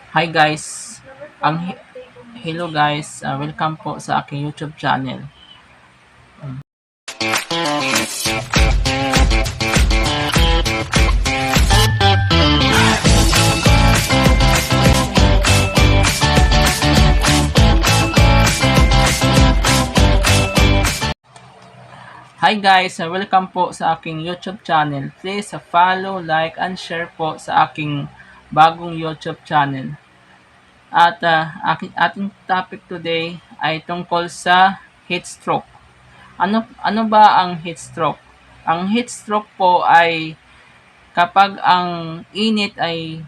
Hi guys, hello guys, welcome po sa aking YouTube channel. Hi guys, welcome po sa aking YouTube channel. Please follow, like, and share po sa aking bagong YouTube channel. At ating topic today ay tungkol sa heat stroke. Ano ba ang heat stroke? Ang heat stroke po ay kapag ang init ay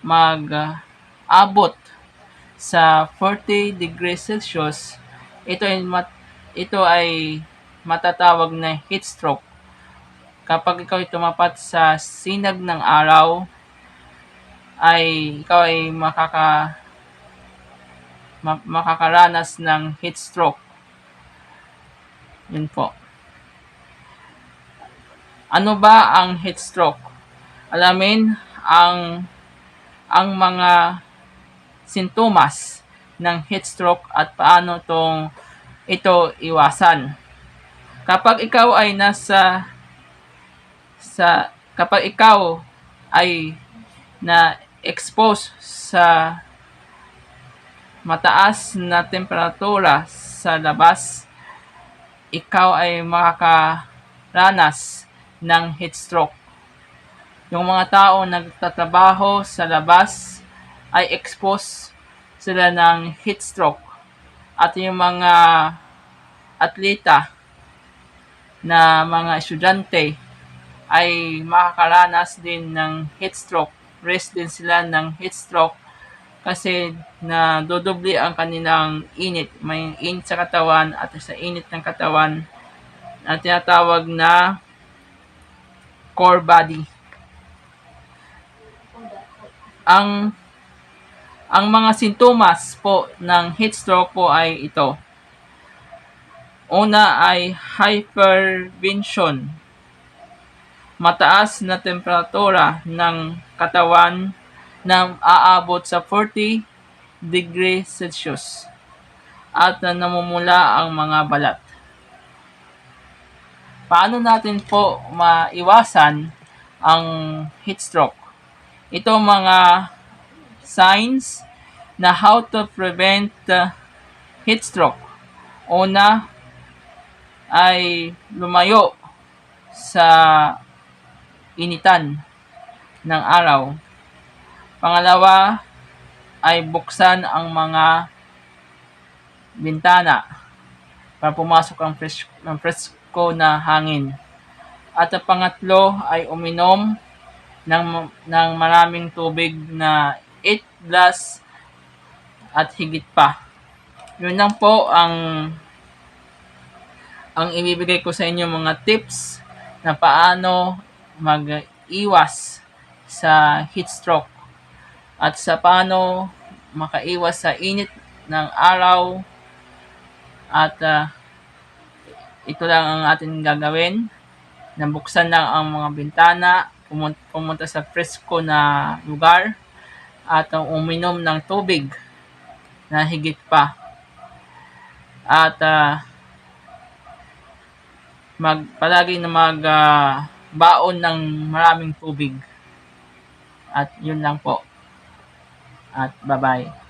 mag-abot sa 40 degrees Celsius, ito ay matatawag na heat stroke. Kapag ikaw ay tumapat sa sinag ng araw, ay ikaw ay makakaranas ng heat stroke. Yun po. Ano ba ang heat stroke? Alamin ang mga sintomas ng heat stroke at paano ito iwasan. Kapag ikaw ay kapag ikaw ay na-expose sa mataas na temperatura sa labas, ikaw ay makakaranas ng heat stroke. Yung mga tao nagtatrabaho sa labas ay expose sila ng heat stroke. At yung mga atleta na mga estudyante ay makakaranas din ng heat stroke. Risk din sila ng heat stroke kasi na dodoble ang kanilang init. May init sa katawan at sa init ng katawan na tinatawag na core body. Ang mga sintomas po ng heat stroke po ay ito. Una ay hypervention. Mataas na temperatura ng katawan na aabot sa 40 degrees Celsius at namumula ang mga balat. Paano natin po maiwasan ang heat stroke? Ito mga signs na how to prevent heat stroke. Una ay lumayo sa initan ng araw. Pangalawa ay buksan ang mga bintana para pumasok ang presko na hangin. At ang pangatlo ay uminom ng maraming tubig na 8 glass at higit pa. Yun lang po ang ibibigay ko sa inyo mga tips na paano mag-iwas sa heat stroke at sa paano makaiwas sa init ng araw at ito lang ang ating gagawin. Nabuksan lang ang mga bintana, pumunta sa presko na lugar at uminom ng tubig na higit pa. At palagi na baon ng maraming tubig. At yun lang po. At bye-bye.